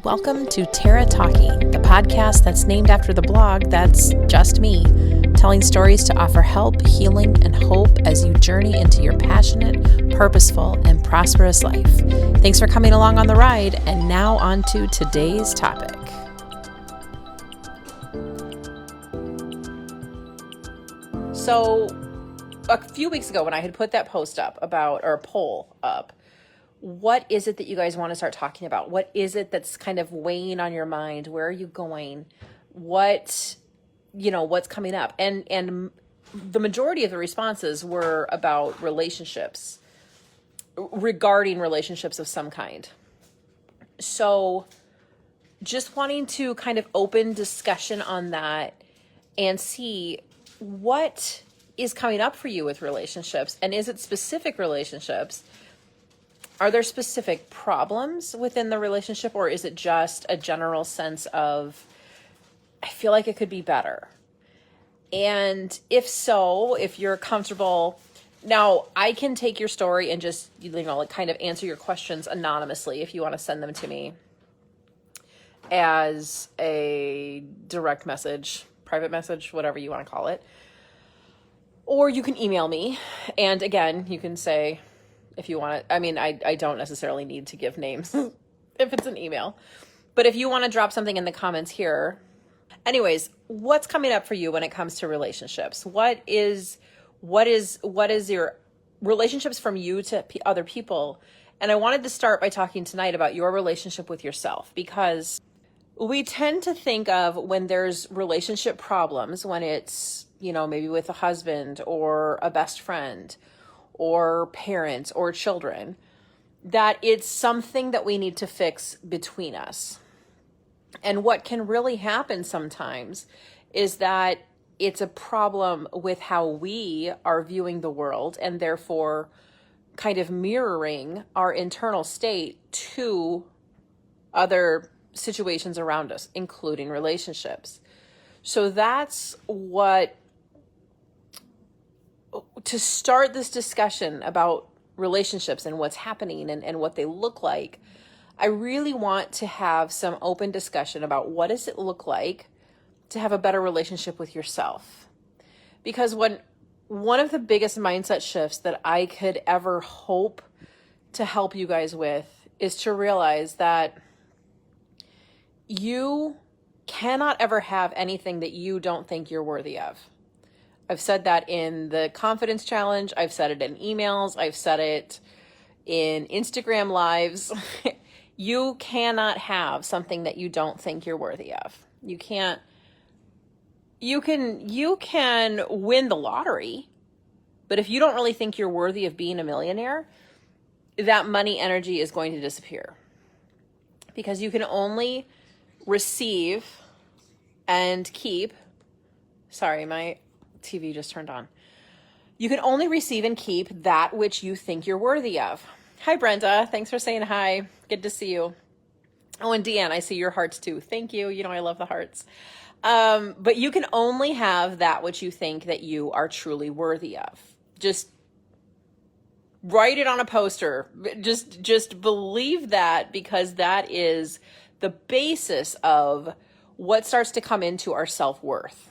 Welcome to Terra Talking, the podcast that's named after the blog that's just me, telling stories to offer help, healing, and hope as you journey into your passionate, purposeful, and prosperous life. Thanks for coming along on the ride, and now on to today's topic. So, a few weeks ago when I had put that post up about, or a poll up, what is it that you guys want to start talking about? What is it that's kind of weighing on your mind? Where are you going? What's coming up? And the majority of the responses were about relationships, regarding relationships of some kind. So just wanting to kind of open discussion on that and see what is coming up for you with relationships. And is it specific relationships? Are there specific problems within the relationship, or is it just a general sense of, I feel like it could be better? And if so, if you're comfortable, now I can take your story and just, kind of answer your questions anonymously if you want to send them to me as a direct message, private message, whatever you want to call it. Or you can email me. And again, you can say, if you want to, I don't necessarily need to give names if it's an email, but if you want to drop something in the comments here. Anyways, what's coming up for you when it comes to relationships? What is your relationships from you to other people? And I wanted to start by talking tonight about your relationship with yourself, because we tend to think of when there's relationship problems, when it's, maybe with a husband or a best friend or parents or children, that it's something that we need to fix between us. And what can really happen sometimes is that it's a problem with how we are viewing the world, and therefore kind of mirroring our internal state to other situations around us, including relationships. So that's what, to start this discussion about relationships and what's happening and what they look like, I really want to have some open discussion about what does it look like to have a better relationship with yourself. Because one of the biggest mindset shifts that I could ever hope to help you guys with is to realize that you cannot ever have anything that you don't think you're worthy of. I've said that in the confidence challenge. I've said it in emails. I've said it in Instagram lives. You cannot have something that you don't think you're worthy of. You can win the lottery, but if you don't really think you're worthy of being a millionaire, that money energy is going to disappear, because you can only receive and keep. Sorry, my TV just turned on. You can only receive and keep that which you think you're worthy of. Hi, Brenda. Thanks for saying hi. Good to see you. Oh, and Deanne, I see your hearts too. Thank you. I love the hearts. But you can only have that which you think that you are truly worthy of. Just write it on a poster. Just believe that, because that is the basis of what starts to come into our self-worth.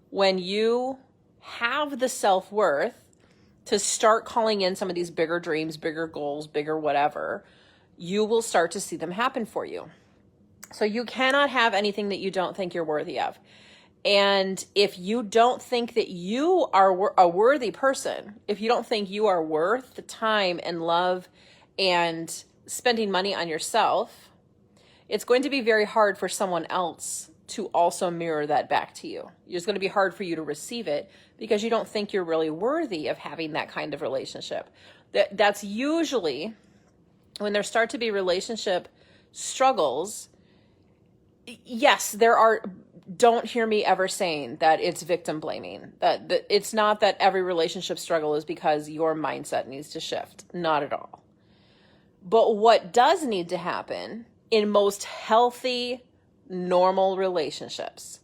When you have the self-worth to start calling in some of these bigger dreams, bigger goals, bigger whatever, you will start to see them happen for you. So you cannot have anything that you don't think you're worthy of. And if you don't think that you are a worthy person, if you don't think you are worth the time and love and spending money on yourself, it's going to be very hard for someone else to also mirror that back to you. It's going to be hard for you to receive it because you don't think you're really worthy of having that kind of relationship. That's usually when there start to be relationship struggles. Yes, there are. Don't hear me ever saying that it's victim blaming. That it's not that every relationship struggle is because your mindset needs to shift. Not at all. But what does need to happen in most healthy, normal relationships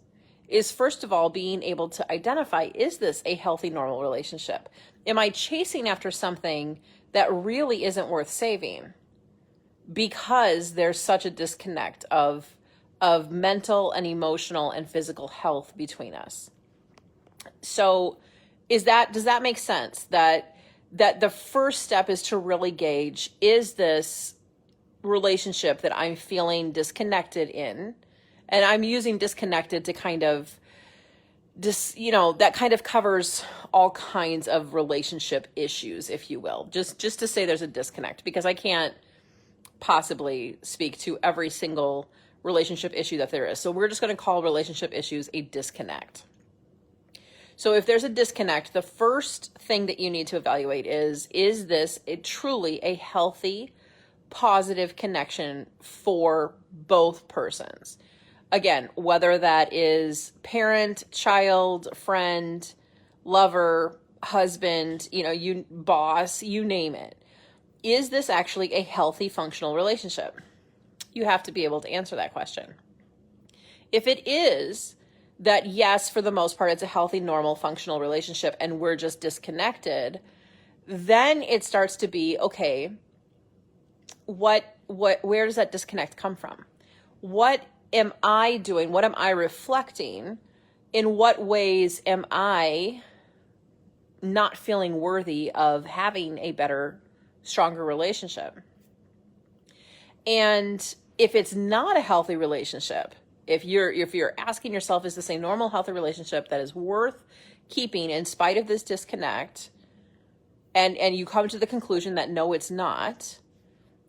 is, first of all, being able to identify, is this a healthy, normal relationship? Am I chasing after something that really isn't worth saving? because there's such a disconnect of mental and emotional and physical health between us. So does that make sense? That the first step is to really gauge, is this relationship that I'm feeling disconnected in? And I'm using disconnected to kind of that kind of covers all kinds of relationship issues, if you will. Just to say there's a disconnect, because I can't possibly speak to every single relationship issue that there is. So we're just going to call relationship issues a disconnect. So if there's a disconnect, the first thing that you need to evaluate is this truly a healthy, positive connection for both persons? Again, whether that is parent, child, friend, lover, husband, you boss, you name it. Is this actually a healthy, functional relationship? You have to be able to answer that question. If it is that, yes, for the most part, it's a healthy, normal, functional relationship and we're just disconnected, then it starts to be, okay, where does that disconnect come from? What am I doing? What am I reflecting? In what ways am I not feeling worthy of having a better, stronger relationship? And if it's not a healthy relationship, if you're asking yourself, is this a normal, healthy relationship that is worth keeping in spite of this disconnect? And you come to the conclusion that no, it's not.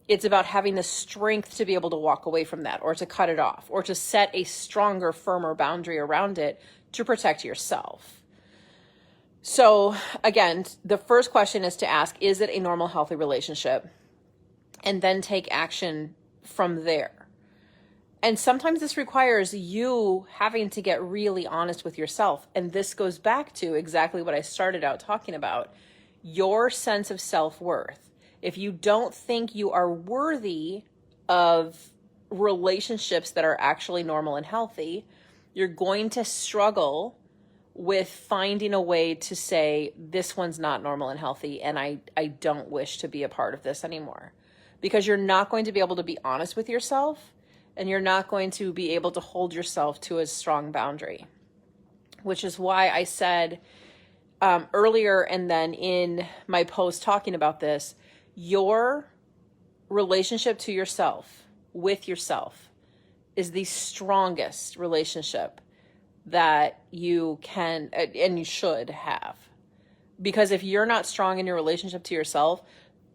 It's about having the strength to be able to walk away from that, or to cut it off, or to set a stronger, firmer boundary around it to protect yourself. So again, the first question is to ask, is it a normal, healthy relationship? And then take action from there. And sometimes this requires you having to get really honest with yourself. And this goes back to exactly what I started out talking about, your sense of self-worth. If you don't think you are worthy of relationships that are actually normal and healthy, you're going to struggle with finding a way to say, this one's not normal and healthy, and I don't wish to be a part of this anymore. Because you're not going to be able to be honest with yourself, and you're not going to be able to hold yourself to a strong boundary. Which is why I said earlier, and then in my post talking about this, your relationship to yourself, with yourself, is the strongest relationship that you can and you should have. Because if you're not strong in your relationship to yourself,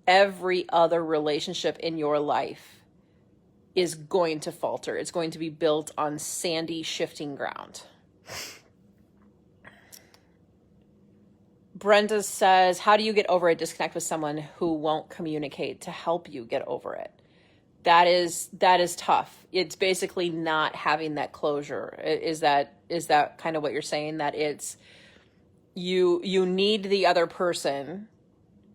every other relationship in your life is going to falter. It's going to be built on sandy, shifting ground. Brenda says, how do you get over a disconnect with someone who won't communicate to help you get over it? That is tough. It's basically not having that closure. Is that kind of what you're saying? That it's you need the other person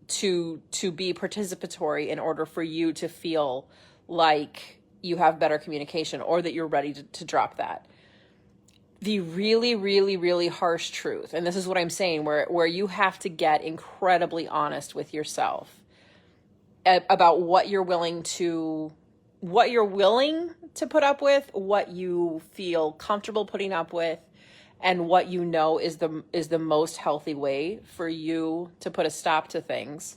to be participatory in order for you to feel like you have better communication, or that you're ready to drop that. The really, really, really harsh truth, and this is what I'm saying, where you have to get incredibly honest with yourself about what you're willing to put up with, what you feel comfortable putting up with, and what you know is the most healthy way for you to put a stop to things,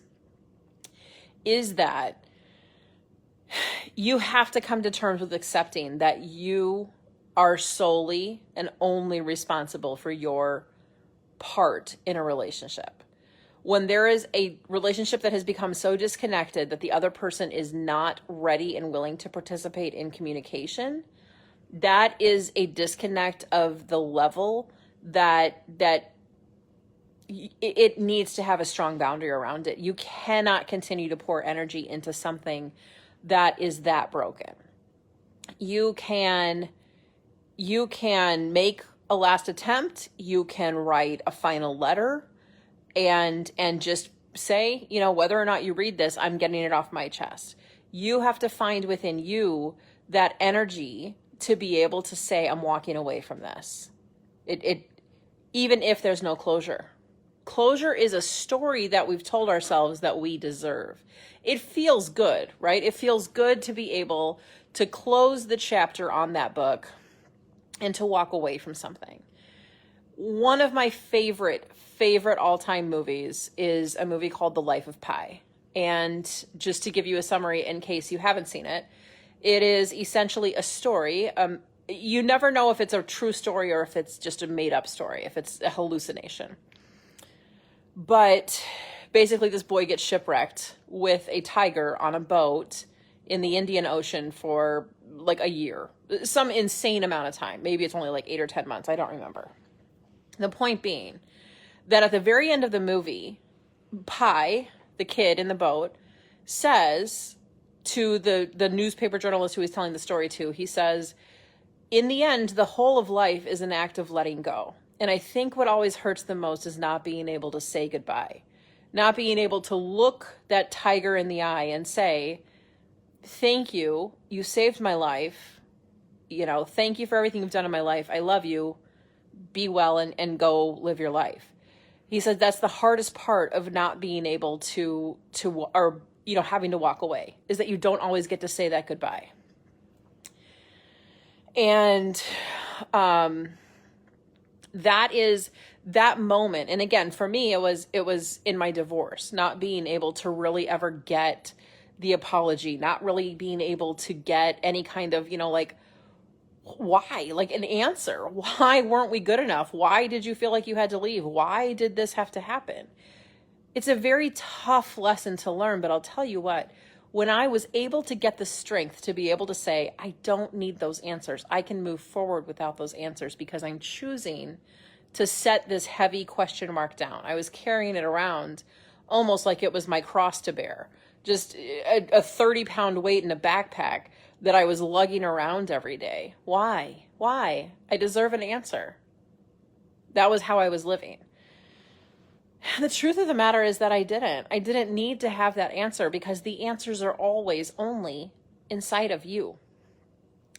is that you have to come to terms with accepting that you are solely and only responsible for your part in a relationship. When there is a relationship that has become so disconnected that the other person is not ready and willing to participate in communication, that is a disconnect of the level that it needs to have a strong boundary around it. You cannot continue to pour energy into something that is that broken. You can make a last attempt. You can write a final letter and just say, whether or not you read this, I'm getting it off my chest. You have to find within you that energy to be able to say, I'm walking away from this. It even if there's no closure. Closure is a story that we've told ourselves that we deserve. It feels good, right? It feels good to be able to close the chapter on that book and to walk away from something. One of my favorite all-time movies is a movie called The Life of Pi. And just to give you a summary in case you haven't seen it, it is essentially a story. You never know if it's a true story or if it's just a made-up story, if it's a hallucination. But basically this boy gets shipwrecked with a tiger on a boat in the Indian Ocean for like a year, some insane amount of time. Maybe it's only like 8 or 10 months. I don't remember. The point being that at the very end of the movie, Pi, the kid in the boat, says to the newspaper journalist who he's telling the story to, he says, in the end, the whole of life is an act of letting go. And I think what always hurts the most is not being able to say goodbye, not being able to look that tiger in the eye and say, thank you, you saved my life, thank you for everything you've done in my life, I love you, be well and go live your life. He said that's the hardest part of not being able to having to walk away, is that you don't always get to say that goodbye. And that moment. And again, for me, it was in my divorce, not being able to really ever get the apology, not really being able to get any kind of, why, like an answer. Why weren't we good enough? Why did you feel like you had to leave? Why did this have to happen? It's a very tough lesson to learn, but I'll tell you what, when I was able to get the strength to be able to say, I don't need those answers, I can move forward without those answers because I'm choosing to set this heavy question mark down. I was carrying it around almost like it was my cross to bear, just a 30-pound weight in a backpack that I was lugging around every day. Why? I deserve an answer. That was how I was living. The truth of the matter is that I didn't need to have that answer because the answers are always only inside of you.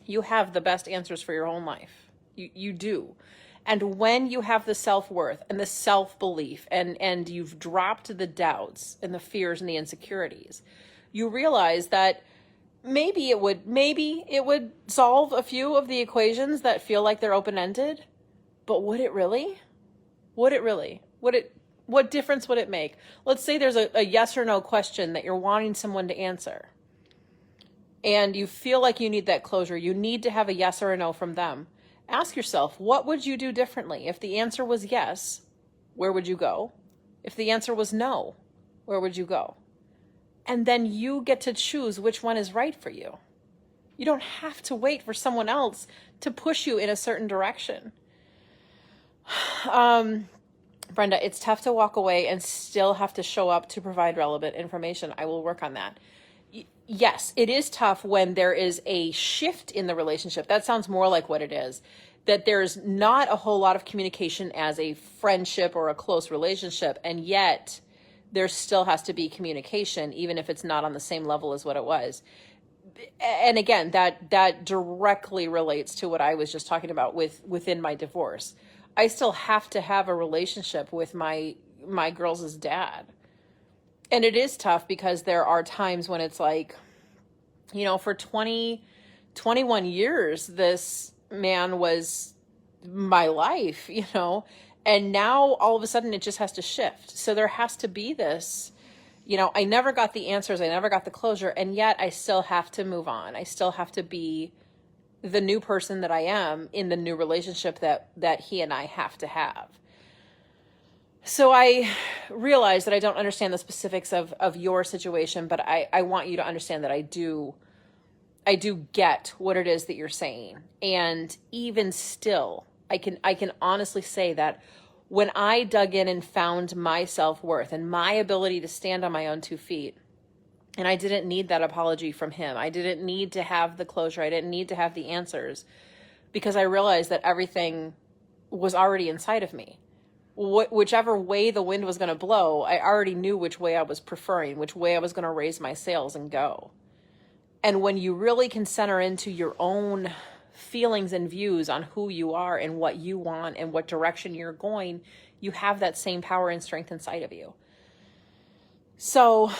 You have the best answers for your own life. You do. And when you have the self-worth and the self-belief and you've dropped the doubts and the fears and the insecurities, you realize that maybe it would solve a few of the equations that feel like they're open-ended, but would it really? What difference would it make? Let's say there's a yes or no question that you're wanting someone to answer, and you feel like you need that closure. You need to have a yes or a no from them. Ask yourself, what would you do differently? If the answer was yes, where would you go? If the answer was no, where would you go? And then you get to choose which one is right for you. You don't have to wait for someone else to push you in a certain direction. Brenda, it's tough to walk away and still have to show up to provide relevant information. I will work on that. Yes, it is tough when there is a shift in the relationship. That sounds more like what it is. That there's not a whole lot of communication as a friendship or a close relationship, and yet there still has to be communication, even if it's not on the same level as what it was. And again, that directly relates to what I was just talking about within my divorce. I still have to have a relationship with my girls' dad. And it is tough because there are times when it's like, for 21 years, this man was my life, and now all of a sudden it just has to shift. So there has to be this, I never got the answers. I never got the closure. And yet I still have to move on. I still have to be the new person that I am in the new relationship that he and I have to have. So I realize that I don't understand the specifics of your situation, but I want you to understand that I do get what it is that you're saying. And even still, I can honestly say that when I dug in and found my self-worth and my ability to stand on my own 2 feet, and I didn't need that apology from him. I didn't need to have the closure. I didn't need to have the answers, because I realized that everything was already inside of me. Whichever way the wind was going to blow, I already knew which way I was preferring, which way I was going to raise my sails and go. And when you really can center into your own feelings and views on who you are and what you want and what direction you're going, You have that same power and strength inside of you. So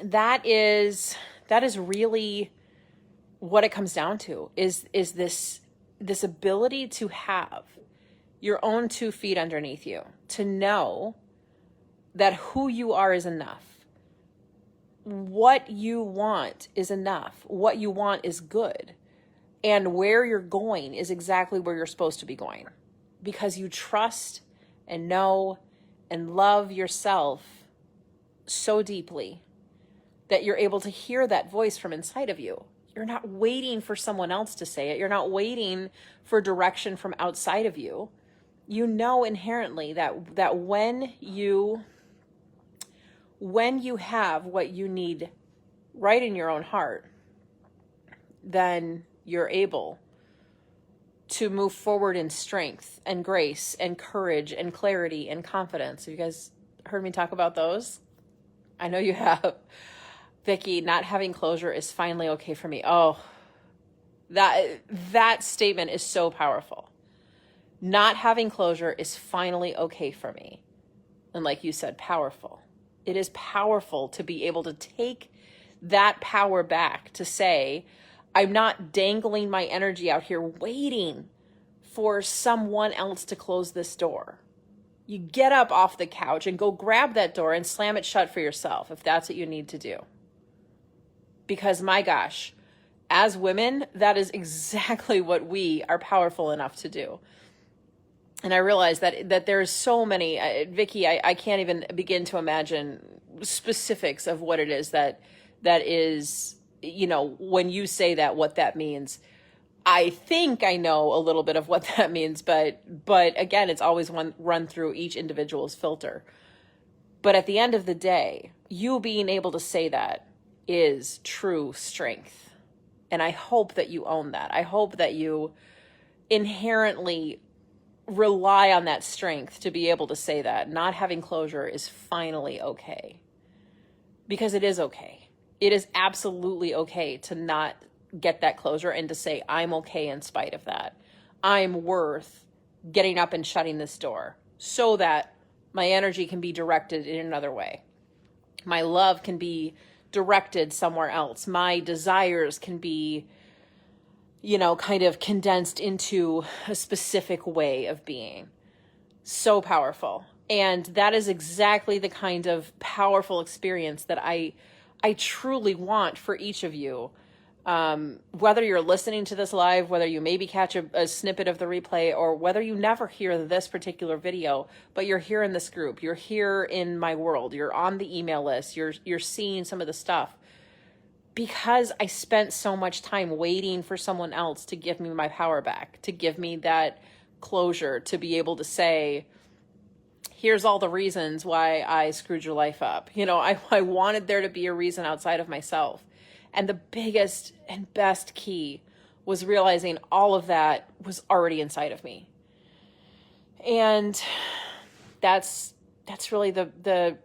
that is really what it comes down to, is this ability to have your own 2 feet underneath you, to know that who you are is enough. What you want is enough. What you want is good. And where you're going is exactly where you're supposed to be going, because you trust and know and love yourself so deeply that you're able to hear that voice from inside of you. You're not waiting for someone else to say it. You're not waiting for direction from outside of you. You know inherently that when you have what you need right in your own heart, then you're able to move forward in strength and grace and courage and clarity and confidence. Have you guys heard me talk about those? I know you have. Vicky, not having closure is finally okay for me. Oh, that statement is so powerful. Not having closure is finally okay for me. And like you said, powerful. It is powerful to be able to take that power back, to say, I'm not dangling my energy out here waiting for someone else to close this door. You get up off the couch and go grab that door and slam it shut for yourself if that's what you need to do. Because my gosh, as women, that is exactly what we are powerful enough to do. And I realize that there's so many, Vicky, I can't even begin to imagine specifics of what it is that is, when you say that, what that means. I think I know a little bit of what that means, but again, it's always run through each individual's filter. But at the end of the day, you being able to say that is true strength. And I hope that you own that. I hope that you inherently rely on that strength to be able to say that. Not having closure is finally okay. Because it is okay. It is absolutely okay to not get that closure and to say, I'm okay in spite of that. I'm worth getting up and shutting this door so that my energy can be directed in another way. My love can be directed somewhere else. My desires can be, kind of condensed into a specific way of being. So powerful. And that is exactly the kind of powerful experience that I truly want for each of you. Whether you're listening to this live, whether you maybe catch a snippet of the replay, or whether you never hear this particular video, but you're here in this group, you're here in my world, you're on the email list, you're seeing some of the stuff. Because I spent so much time waiting for someone else to give me my power back, to give me that closure, to be able to say, here's all the reasons why I screwed your life up. I wanted there to be a reason outside of myself. And the biggest and best key was realizing all of that was already inside of me. And that's really the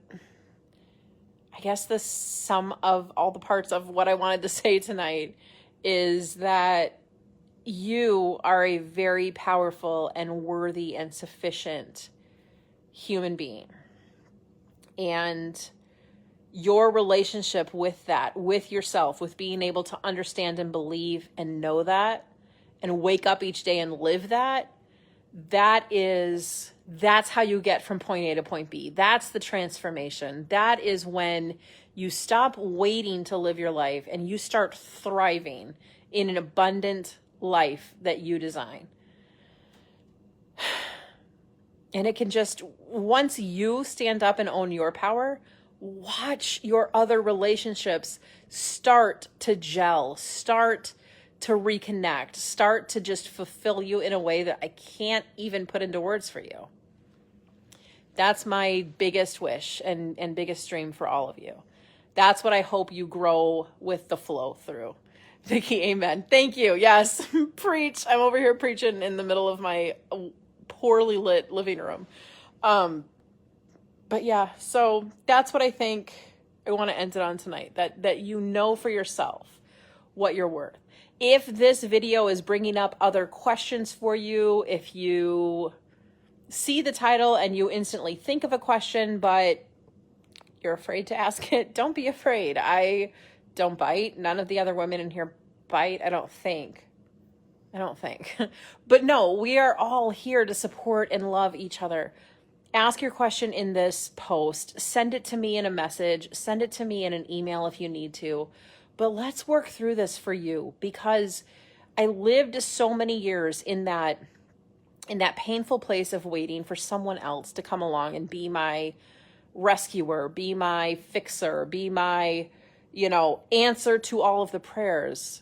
I guess the sum of all the parts of what I wanted to say tonight, is that you are a very powerful and worthy and sufficient human being. And your relationship with that, with yourself, with being able to understand and believe and know that, and wake up each day and live that, that's how you get from point A to point B. That's the transformation. That is when you stop waiting to live your life and you start thriving in an abundant life that you design. And it can just, once you stand up and own your power, watch your other relationships start to gel, start to reconnect, start to just fulfill you in a way that I can't even put into words for you. That's my biggest wish and biggest dream for all of you. That's what I hope you grow with the flow through. Vicky, amen. Thank you. Yes, preach. I'm over here preaching in the middle of my poorly lit living room. But yeah, so that's what I think I want to end it on tonight, that you know for yourself what you're worth. If this video is bringing up other questions for you, if you see the title and you instantly think of a question, but you're afraid to ask it, don't be afraid. I don't bite. None of the other women in here bite, I don't think. But no, we are all here to support and love each other. Ask your question in this post. Send it to me in a message. Send it to me in an email if you need to. But let's work through this for you, because I lived so many years in that painful place of waiting for someone else to come along and be my rescuer, be my fixer, be my, answer to all of the prayers.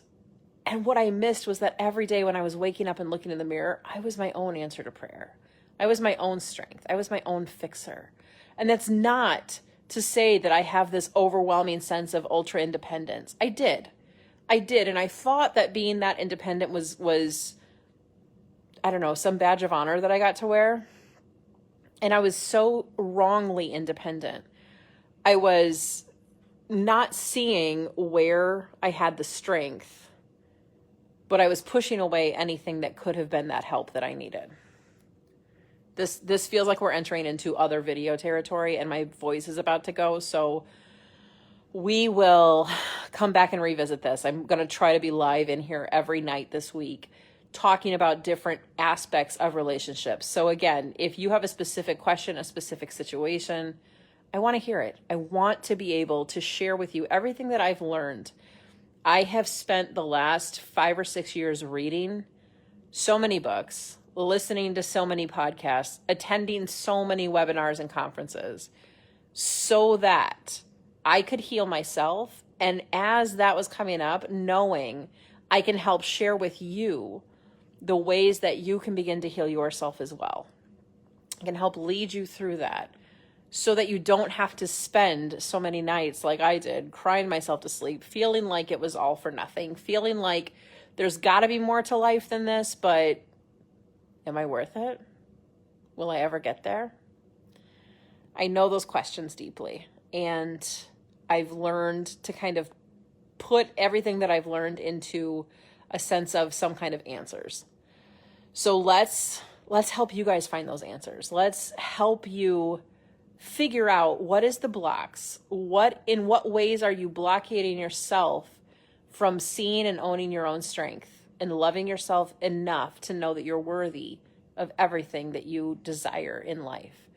And what I missed was that every day when I was waking up and looking in the mirror, I was my own answer to prayer. I was my own strength. I was my own fixer. And that's not to say that I have this overwhelming sense of ultra independence. I did. And I thought that being that independent was, I don't know, some badge of honor that I got to wear. And I was so wrongly independent. I was not seeing where I had the strength, but I was pushing away anything that could have been that help that I needed. This feels like we're entering into other video territory, and my voice is about to go, so we will come back and revisit this. I'm going to try to be live in here every night this week, talking about different aspects of relationships. So again, if you have a specific question, a specific situation, I want to hear it. I want to be able to share with you everything that I've learned. I have spent the last 5 or 6 years reading so many books, listening to so many podcasts, attending so many webinars and conferences, so that I could heal myself. And as that was coming up, knowing I can help share with you the ways that you can begin to heal yourself as well. I can help lead you through that so that you don't have to spend so many nights like I did, crying myself to sleep, feeling like it was all for nothing, feeling like there's got to be more to life than this, but am I worth it? Will I ever get there? I know those questions deeply, and I've learned to kind of put everything that I've learned into a sense of some kind of answers. So let's help you guys find those answers. Let's help you figure out what is the blocks. In what ways are you blockading yourself from seeing and owning your own strength and loving yourself enough to know that you're worthy of everything that you desire in life.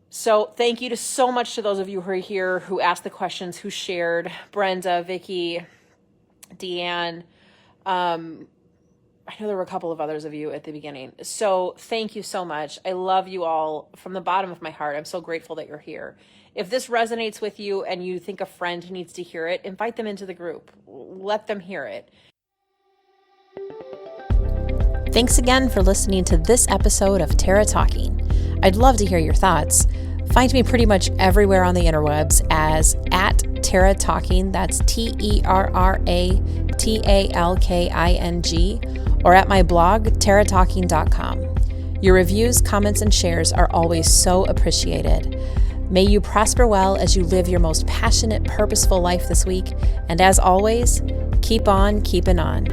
So thank you so much to those of you who are here, who asked the questions, who shared. Brenda, Vicky, Deanne, I know there were a couple of others of you at the beginning. So thank you so much. I love you all from the bottom of my heart. I'm so grateful that you're here. If this resonates with you and you think a friend needs to hear it, invite them into the group. Let them hear it. Thanks again for listening to this episode of Terra Talking. I'd love to hear your thoughts. Find me pretty much everywhere on the interwebs as @Terra Talking, that's TerraTalking, or at my blog, terratalking.com. Your reviews, comments, and shares are always so appreciated. May you prosper well as you live your most passionate, purposeful life this week. And as always, keep on keeping on.